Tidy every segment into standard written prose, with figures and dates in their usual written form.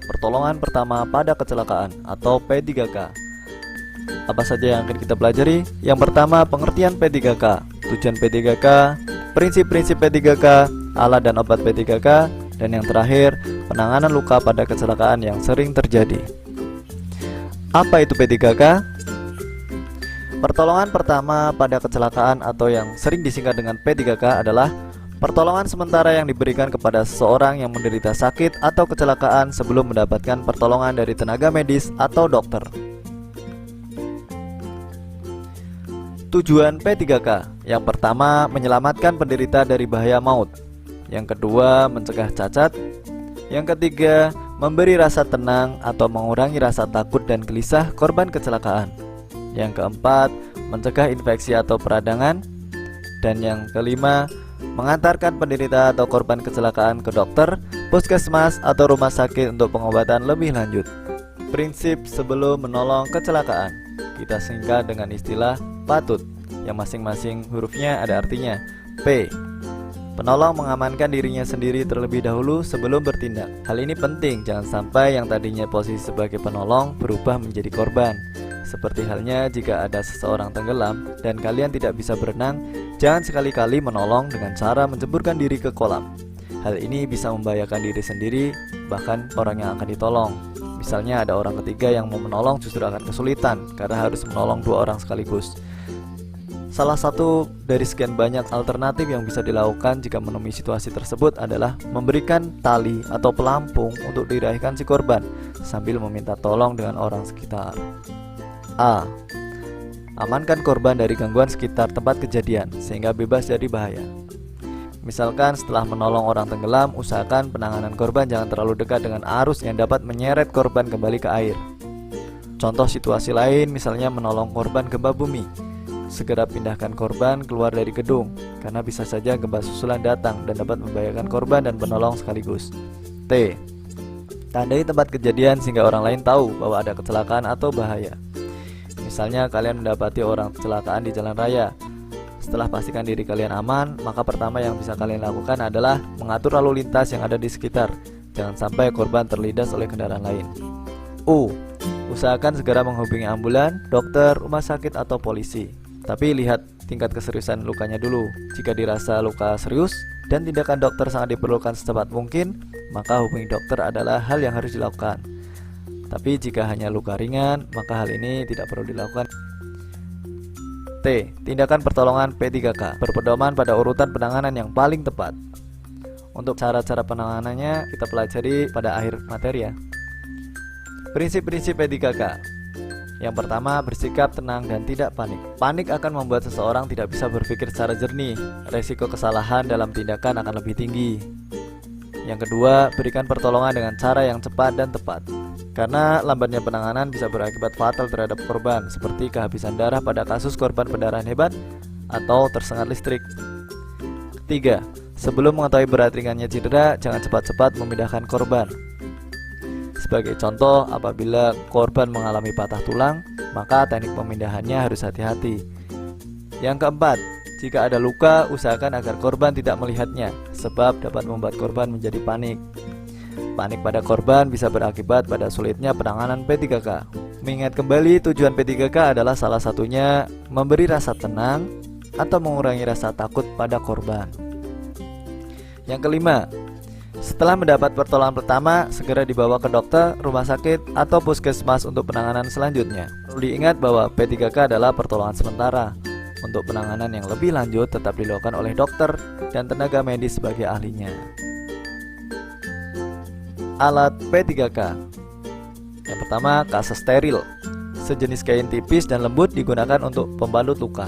pertolongan pertama pada kecelakaan atau P3K. Apa saja yang akan kita pelajari? Yang pertama, pengertian P3K, tujuan P3K, prinsip-prinsip P3K, alat dan obat P3K, dan yang terakhir, penanganan luka pada kecelakaan yang sering terjadi. Apa itu P3K? Pertolongan pertama pada kecelakaan atau yang sering disingkat dengan P3K adalah pertolongan sementara yang diberikan kepada seseorang yang menderita sakit atau kecelakaan sebelum mendapatkan pertolongan dari tenaga medis atau dokter. Tujuan P3K: yang pertama, menyelamatkan penderita dari bahaya maut. Yang kedua, mencegah cacat. Yang ketiga, memberi rasa tenang atau mengurangi rasa takut dan gelisah korban kecelakaan. Yang keempat, mencegah infeksi atau peradangan. Dan yang kelima, mengantarkan penderita atau korban kecelakaan ke dokter, puskesmas, atau rumah sakit untuk pengobatan lebih lanjut. Prinsip sebelum menolong kecelakaan kita singkat dengan istilah patut, yang masing-masing hurufnya ada artinya. P. Penolong mengamankan dirinya sendiri terlebih dahulu sebelum bertindak. Hal ini penting, jangan sampai yang tadinya posisi sebagai penolong berubah menjadi korban. Seperti halnya jika ada seseorang tenggelam dan kalian tidak bisa berenang, jangan sekali-kali menolong dengan cara menceburkan diri ke kolam. Hal ini bisa membahayakan diri sendiri, bahkan orang yang akan ditolong. Misalnya ada orang ketiga yang mau menolong justru akan kesulitan karena harus menolong dua orang sekaligus. Salah satu dari sekian banyak alternatif yang bisa dilakukan jika menemui situasi tersebut adalah memberikan tali atau pelampung untuk diraihkan si korban sambil meminta tolong dengan orang sekitar. A. Amankan korban dari gangguan sekitar tempat kejadian sehingga bebas dari bahaya. Misalkan setelah menolong orang tenggelam, usahakan penanganan korban jangan terlalu dekat dengan arus yang dapat menyeret korban kembali ke air. Contoh situasi lain, misalnya menolong korban gempa bumi. Segera pindahkan korban keluar dari gedung, karena bisa saja gempa susulan datang dan dapat membahayakan korban dan penolong sekaligus. T. Tandai tempat kejadian sehingga orang lain tahu bahwa ada kecelakaan atau bahaya. Misalnya kalian mendapati orang kecelakaan di jalan raya. Setelah pastikan diri kalian aman, maka pertama yang bisa kalian lakukan adalah mengatur lalu lintas yang ada di sekitar. Jangan sampai korban terlindas oleh kendaraan lain. U. Usahakan segera menghubungi ambulan, dokter, rumah sakit, atau polisi. Tapi lihat tingkat keseriusan lukanya dulu. Jika dirasa luka serius dan tindakan dokter sangat diperlukan secepat mungkin, maka hubungi dokter adalah hal yang harus dilakukan. Tapi jika hanya luka ringan, maka hal ini tidak perlu dilakukan. T. Tindakan pertolongan P3K berpedoman pada urutan penanganan yang paling tepat. Untuk cara-cara penanganannya kita pelajari pada akhir materi ya. Prinsip-prinsip P3K. Yang pertama, bersikap tenang dan tidak panik. Panik akan membuat seseorang tidak bisa berpikir secara jernih. Resiko kesalahan dalam tindakan akan lebih tinggi. Yang kedua, berikan pertolongan dengan cara yang cepat dan tepat. Karena lambatnya penanganan bisa berakibat fatal terhadap korban, seperti kehabisan darah pada kasus korban pendarahan hebat atau tersengat listrik. Ketiga, sebelum mengetahui berat ringannya cedera, jangan cepat-cepat memindahkan korban. Sebagai contoh, apabila korban mengalami patah tulang, maka teknik pemindahannya harus hati-hati. Yang keempat, jika ada luka, usahakan agar korban tidak melihatnya, sebab dapat membuat korban menjadi panik. Panik pada korban bisa berakibat pada sulitnya penanganan P3K. Mengingat kembali, tujuan P3K adalah salah satunya memberi rasa tenang atau mengurangi rasa takut pada korban. Yang kelima, setelah mendapat pertolongan pertama, segera dibawa ke dokter, rumah sakit, atau puskesmas untuk penanganan selanjutnya. Perlu diingat bahwa P3K adalah pertolongan sementara. Untuk penanganan yang lebih lanjut tetap dilakukan oleh dokter dan tenaga medis sebagai ahlinya. Alat P3K. Yang pertama, kasa steril. Sejenis kain tipis dan lembut digunakan untuk pembalut luka.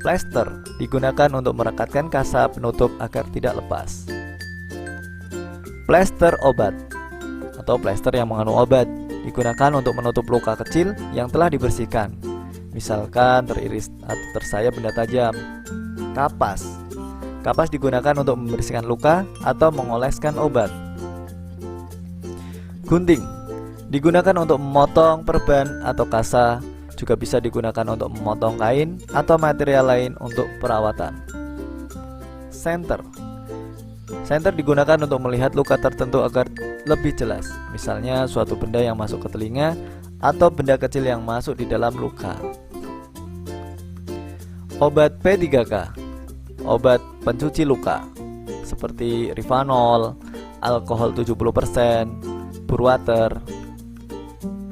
Plester digunakan untuk merekatkan kasa penutup agar tidak lepas. Plester obat atau plester yang mengandung obat digunakan untuk menutup luka kecil yang telah dibersihkan. Misalkan teriris atau tersayat benda tajam. Kapas. Kapas digunakan untuk membersihkan luka atau mengoleskan obat. Gunting digunakan untuk memotong perban atau kasa, juga bisa digunakan untuk memotong kain atau material lain untuk perawatan. Senter. Senter digunakan untuk melihat luka tertentu agar lebih jelas, misalnya suatu benda yang masuk ke telinga atau benda kecil yang masuk di dalam luka. Obat P3K, obat pencuci luka seperti Rivanol, alkohol 70%, Burwater.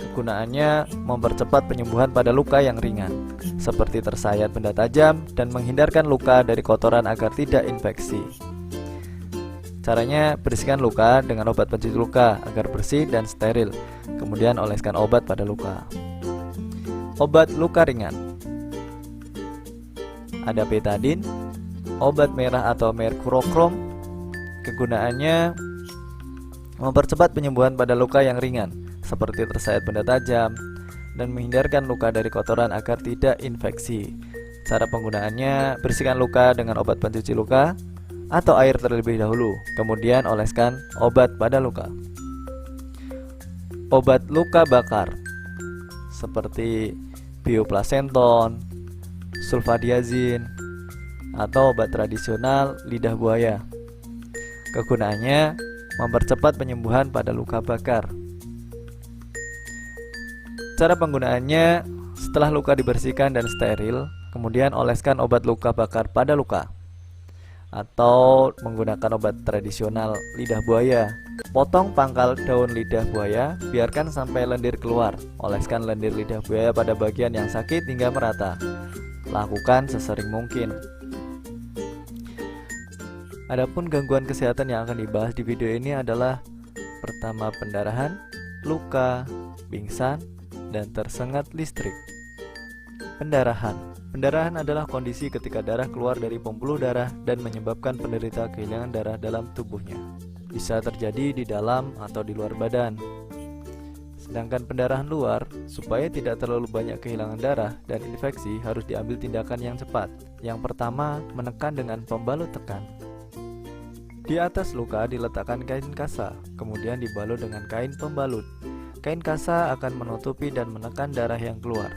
Kegunaannya mempercepat penyembuhan pada luka yang ringan, seperti tersayat benda tajam dan menghindarkan luka dari kotoran agar tidak infeksi. Caranya, bersihkan luka dengan obat pencuci luka agar bersih dan steril, kemudian oleskan obat pada luka. Obat luka ringan, ada betadin, obat merah atau mercurochrome. Kegunaannya mempercepat penyembuhan pada luka yang ringan, seperti tersayat benda tajam, dan menghindarkan luka dari kotoran agar tidak infeksi. Cara penggunaannya, bersihkan luka dengan obat pencuci luka atau air terlebih dahulu, kemudian oleskan obat pada luka. Obat luka bakar seperti bioplasenton, sulfadiazin, atau obat tradisional lidah buaya. Kegunaannya mempercepat penyembuhan pada luka bakar. Cara penggunaannya, setelah luka dibersihkan dan steril, kemudian oleskan obat luka bakar pada luka, atau menggunakan obat tradisional lidah buaya. Potong pangkal daun lidah buaya, biarkan sampai lendir keluar. Oleskan lendir lidah buaya pada bagian yang sakit hingga merata. Lakukan sesering mungkin. Adapun gangguan kesehatan yang akan dibahas di video ini adalah pertama, pendarahan, luka, pingsan, dan tersengat listrik. Pendarahan. Pendarahan adalah kondisi ketika darah keluar dari pembuluh darah dan menyebabkan penderita kehilangan darah dalam tubuhnya. Bisa terjadi di dalam atau di luar badan. Sedangkan pendarahan luar, supaya tidak terlalu banyak kehilangan darah dan infeksi, harus diambil tindakan yang cepat. Yang pertama, menekan dengan pembalut tekan. Di atas luka diletakkan kain kasa, kemudian dibalut dengan kain pembalut. Kain kasa akan menutupi dan menekan darah yang keluar.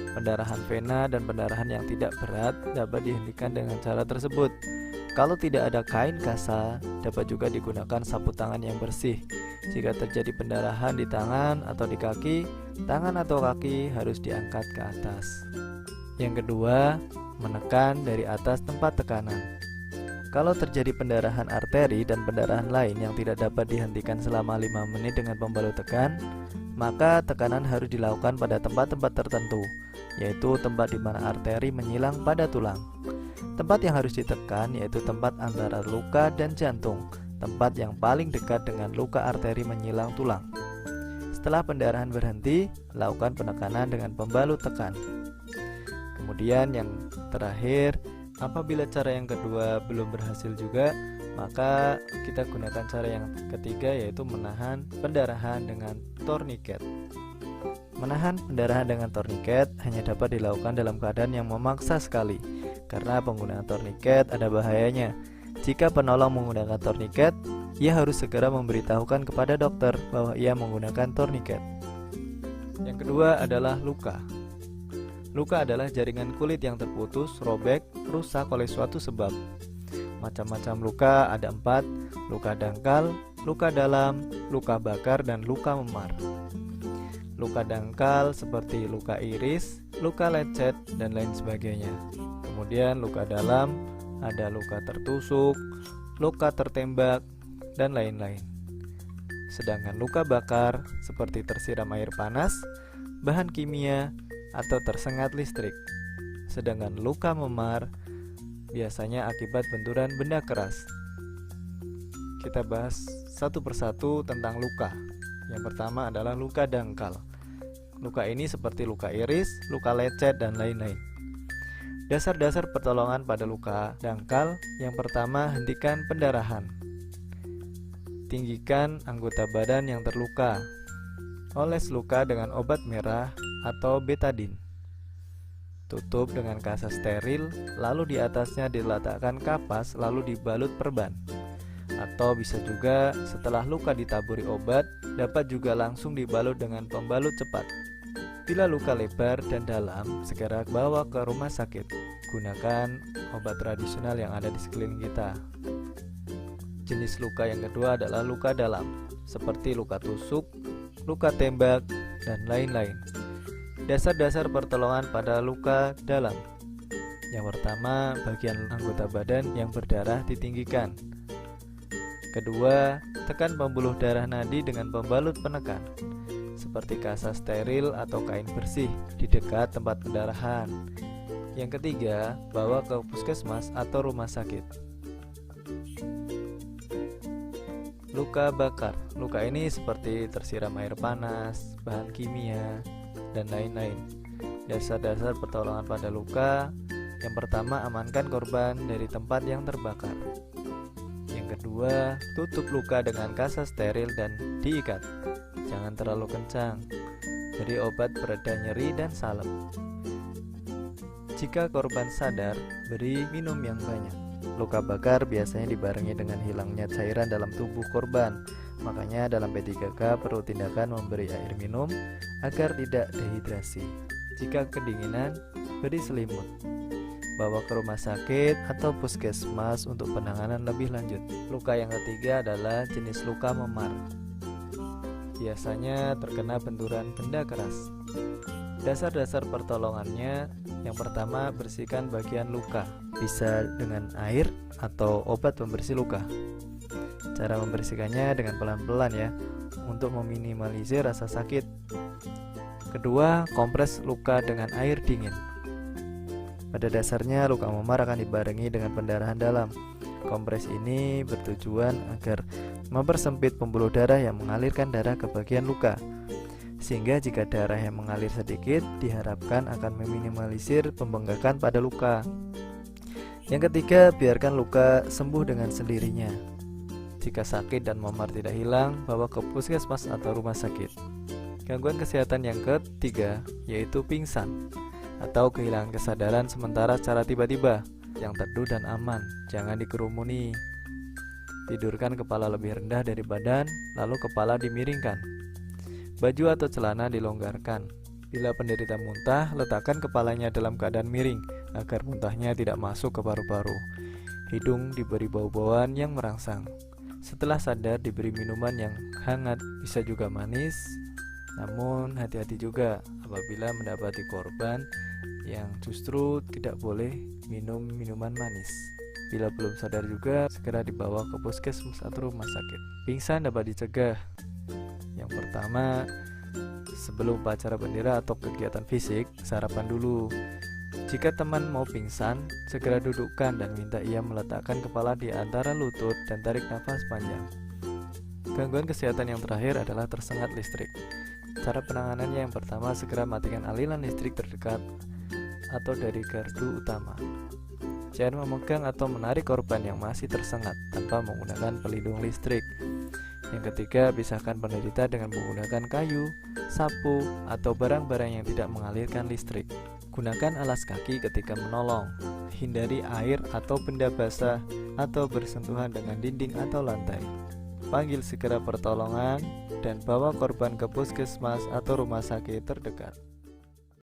Pendarahan vena dan pendarahan yang tidak berat dapat dihentikan dengan cara tersebut. Kalau tidak ada kain kasa, dapat juga digunakan sapu tangan yang bersih. Jika terjadi pendarahan di tangan atau di kaki, tangan atau kaki harus diangkat ke atas. Yang kedua, menekan dari atas tempat tekanan. Kalau terjadi pendarahan arteri dan pendarahan lain yang tidak dapat dihentikan selama 5 menit dengan pembalut tekan, maka tekanan harus dilakukan pada tempat-tempat tertentu, yaitu tempat di mana arteri menyilang pada tulang. Tempat yang harus ditekan yaitu tempat antara luka dan jantung, tempat yang paling dekat dengan luka arteri menyilang tulang. Setelah pendarahan berhenti, lakukan penekanan dengan pembalut tekan. Kemudian yang terakhir, apabila cara yang kedua belum berhasil juga, maka kita gunakan cara yang ketiga, yaitu menahan pendarahan dengan torniket. Menahan pendarahan dengan torniket hanya dapat dilakukan dalam keadaan yang memaksa sekali, karena penggunaan torniket ada bahayanya. Jika penolong menggunakan torniket, ia harus segera memberitahukan kepada dokter bahwa ia menggunakan torniket. Yang kedua adalah luka. Luka adalah jaringan kulit yang terputus, robek, rusak oleh suatu sebab. Macam-macam luka ada 4: luka dangkal, luka dalam, luka bakar, dan luka memar. Luka dangkal seperti luka iris, luka lecet, dan lain sebagainya. Kemudian luka dalam ada luka tertusuk, luka tertembak, dan lain-lain. Sedangkan luka bakar seperti tersiram air panas, bahan kimia, atau tersengat listrik. Sedangkan luka memar biasanya akibat benturan benda keras. Kita bahas satu persatu tentang luka. Yang pertama adalah luka dangkal. Luka ini seperti luka iris, luka lecet, dan lain-lain. Dasar-dasar pertolongan pada luka dangkal. Yang pertama, hentikan pendarahan. Tinggikan anggota badan yang terluka. Oles luka dengan obat merah atau betadin. Tutup dengan kasa steril, lalu di atasnya diletakkan kapas, lalu dibalut perban. Atau bisa juga setelah luka ditaburi obat, dapat juga langsung dibalut dengan pembalut cepat. Bila luka lebar dan dalam, segera bawa ke rumah sakit. Gunakan obat tradisional yang ada di sekeliling kita. Jenis luka yang kedua adalah luka dalam, seperti luka tusuk, luka tembak, dan lain-lain. Dasar-dasar pertolongan pada luka dalam. Yang pertama, bagian anggota badan yang berdarah ditinggikan. Kedua, tekan pembuluh darah nadi dengan pembalut penekan, seperti kasa steril atau kain bersih di dekat tempat pendarahan. Yang ketiga, bawa ke puskesmas atau rumah sakit. Luka bakar. Luka ini seperti tersiram air panas, bahan kimia, dan lain-lain. Dasar-dasar pertolongan pada luka. Yang pertama, amankan korban dari tempat yang terbakar. Yang kedua, tutup luka dengan kasa steril dan diikat. Jangan terlalu kencang. Beri obat pereda nyeri dan salep. Jika korban sadar, beri minum yang banyak. Luka bakar biasanya dibarengi dengan hilangnya cairan dalam tubuh korban. Makanya dalam P3K perlu tindakan memberi air minum agar tidak dehidrasi. Jika kedinginan, beri selimut. Bawa ke rumah sakit atau puskesmas untuk penanganan lebih lanjut. Luka yang ketiga adalah jenis luka memar. Biasanya terkena benturan benda keras. Dasar-dasar pertolongannya, yang pertama, bersihkan bagian luka, bisa dengan air atau obat pembersih luka. Cara membersihkannya dengan pelan-pelan ya, untuk meminimalisir rasa sakit. Kedua, kompres luka dengan air dingin. Pada dasarnya luka memar akan dibarengi dengan pendarahan dalam. Kompres ini bertujuan agar mempersempit pembuluh darah yang mengalirkan darah ke bagian luka, sehingga jika darah yang mengalir sedikit diharapkan akan meminimalisir pembengkakan pada luka. Yang ketiga, biarkan luka sembuh dengan sendirinya. Jika sakit dan memar tidak hilang, bawa ke puskesmas atau rumah sakit. Gangguan kesehatan yang ketiga yaitu pingsan atau kehilangan kesadaran sementara secara tiba-tiba, yang teduh dan aman, jangan dikerumuni. Tidurkan kepala lebih rendah dari badan, lalu kepala dimiringkan. Baju atau celana dilonggarkan. Bila penderita muntah, letakkan kepalanya dalam keadaan miring agar muntahnya tidak masuk ke paru-paru. Hidung diberi bau-bauan yang merangsang. Setelah sadar diberi minuman yang hangat, bisa juga manis. Namun hati-hati juga apabila mendapati korban yang justru tidak boleh minum minuman manis. Bila belum sadar juga, segera dibawa ke puskesmas atau rumah sakit. Pingsan dapat dicegah. Yang pertama, sebelum upacara bendera atau kegiatan fisik, sarapan dulu. Jika teman mau pingsan, segera dudukkan dan minta ia meletakkan kepala di antara lutut dan tarik nafas panjang. Gangguan kesehatan yang terakhir adalah tersengat listrik. Cara penanganannya, yang pertama, segera matikan aliran listrik terdekat atau dari gardu utama. Jangan memegang atau menarik korban yang masih tersengat tanpa menggunakan pelindung listrik. Yang ketiga, pisahkan penderita dengan menggunakan kayu, sapu, atau barang-barang yang tidak mengalirkan listrik. Gunakan alas kaki ketika menolong. Hindari air atau benda basah atau bersentuhan dengan dinding atau lantai. Panggil segera pertolongan dan bawa korban ke puskesmas atau rumah sakit terdekat.